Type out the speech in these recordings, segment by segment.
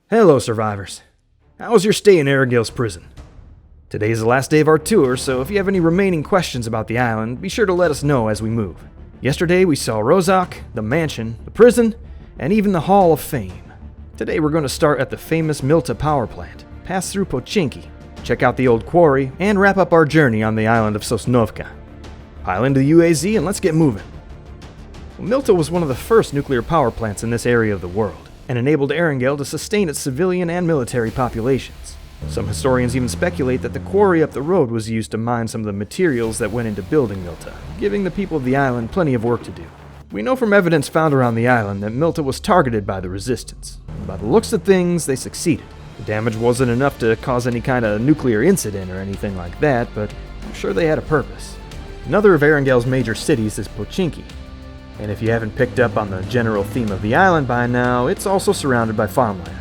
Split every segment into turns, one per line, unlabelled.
Hello, survivors. How was your stay in Erangel's prison? Today is the last day of our tour, so if you have any remaining questions about the island, be sure to let us know as we move. Yesterday we saw Rozhok, the mansion, the prison, and even the Hall of Fame. Today we're going to start at the famous Milta power plant, pass through Pochinki, check out the old quarry, and wrap up our journey on the island of Sosnovka. Pile into the UAZ and let's get moving. Milta was one of the first nuclear power plants in this area of the world, and enabled Erangel to sustain its civilian and military populations. Some historians even speculate that the quarry up the road was used to mine some of the materials that went into building Milta, giving the people of the island plenty of work to do. We know from evidence found around the island that Milta was targeted by the resistance. By the looks of things, they succeeded. The damage wasn't enough to cause any kind of nuclear incident or anything like that, but I'm sure they had a purpose. Another of Erangel's major cities is Pochinki. And if you haven't picked up on the general theme of the island by now, it's also surrounded by farmland.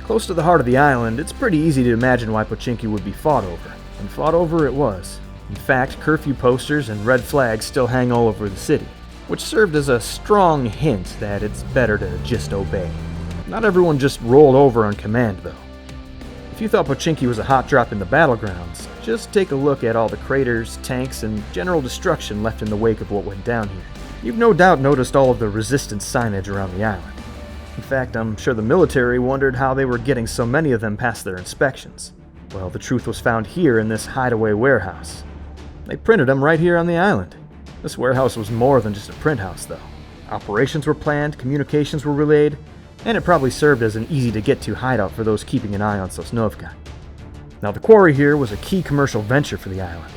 Close to the heart of the island, it's pretty easy to imagine why Pochinki would be fought over. And fought over it was. In fact, curfew posters and red flags still hang all over the city, which served as a strong hint that it's better to just obey. Not everyone just rolled over on command, though. If you thought Pochinki was a hot drop in the battlegrounds, just take a look at all the craters, tanks, and general destruction left in the wake of what went down here. You've no doubt noticed all of the resistance signage around the island. In fact, I'm sure the military wondered how they were getting so many of them past their inspections. Well, the truth was found here in this hideaway warehouse. They printed them right here on the island. This warehouse was more than just a print house, though. Operations were planned, communications were relayed, and it probably served as an easy-to-get-to hideout for those keeping an eye on Sosnovka. Now, the quarry here was a key commercial venture for the island.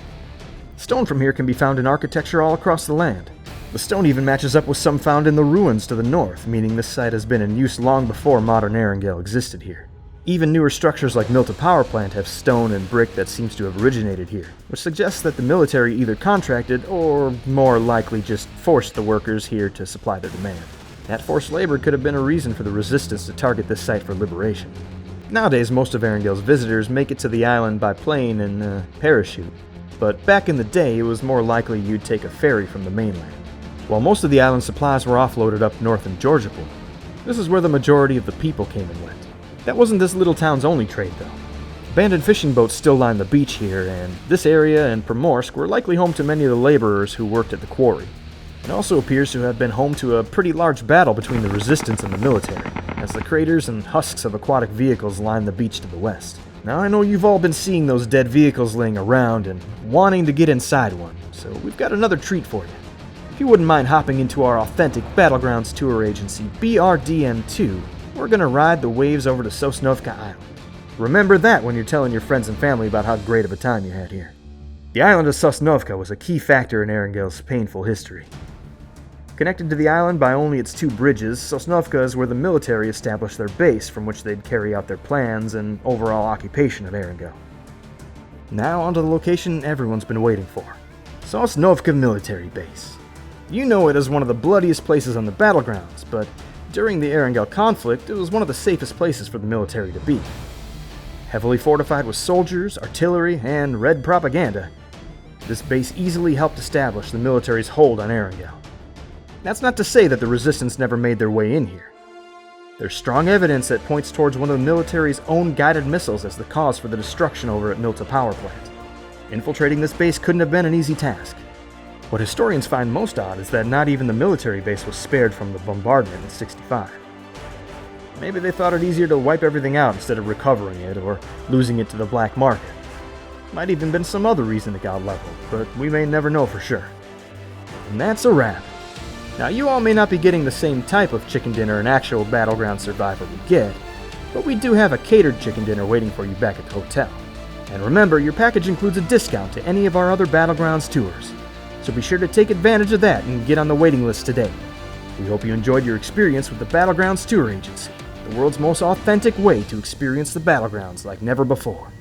Stone from here can be found in architecture all across the land. The stone even matches up with some found in the ruins to the north, meaning this site has been in use long before modern Erangel existed here. Even newer structures like Milta Power Plant have stone and brick that seems to have originated here, which suggests that the military either contracted or, more likely, just forced the workers here to supply their demand. That forced labor could have been a reason for the resistance to target this site for liberation. Nowadays, most of Erangel's visitors make it to the island by plane and parachute, but back in the day it was more likely you'd take a ferry from the mainland. While most of the island's supplies were offloaded up north in Georgopol, this is where the majority of the people came and went. That wasn't this little town's only trade, though. Abandoned fishing boats still line the beach here, and this area and Primorsk were likely home to many of the laborers who worked at the quarry. It also appears to have been home to a pretty large battle between the resistance and the military, as the craters and husks of aquatic vehicles line the beach to the west. Now, I know you've all been seeing those dead vehicles laying around and wanting to get inside one, so we've got another treat for you. If you wouldn't mind hopping into our authentic Battlegrounds tour agency, BRDM2, we're going to ride the waves over to Sosnovka Island. Remember that when you're telling your friends and family about how great of a time you had here. The island of Sosnovka was a key factor in Erangel's painful history. Connected to the island by only its two bridges, Sosnovka is where the military established their base from which they'd carry out their plans and overall occupation of Erangel. Now onto the location everyone's been waiting for, Sosnovka Military Base. You know it as one of the bloodiest places on the battlegrounds, but during the Erangel conflict, it was one of the safest places for the military to be. Heavily fortified with soldiers, artillery, and red propaganda, this base easily helped establish the military's hold on Erangel. That's not to say that the resistance never made their way in here. There's strong evidence that points towards one of the military's own guided missiles as the cause for the destruction over at Milta Power Plant. Infiltrating this base couldn't have been an easy task. What historians find most odd is that not even the military base was spared from the bombardment in '65. Maybe they thought it easier to wipe everything out instead of recovering it or losing it to the black market. Might even been some other reason it got leveled, but we may never know for sure. And that's a wrap. Now, you all may not be getting the same type of chicken dinner an actual Battleground survivor would get, but we do have a catered chicken dinner waiting for you back at the hotel. And remember, your package includes a discount to any of our other Battlegrounds tours, so be sure to take advantage of that and get on the waiting list today. We hope you enjoyed your experience with the Battlegrounds Tour Agency, the world's most authentic way to experience the Battlegrounds like never before.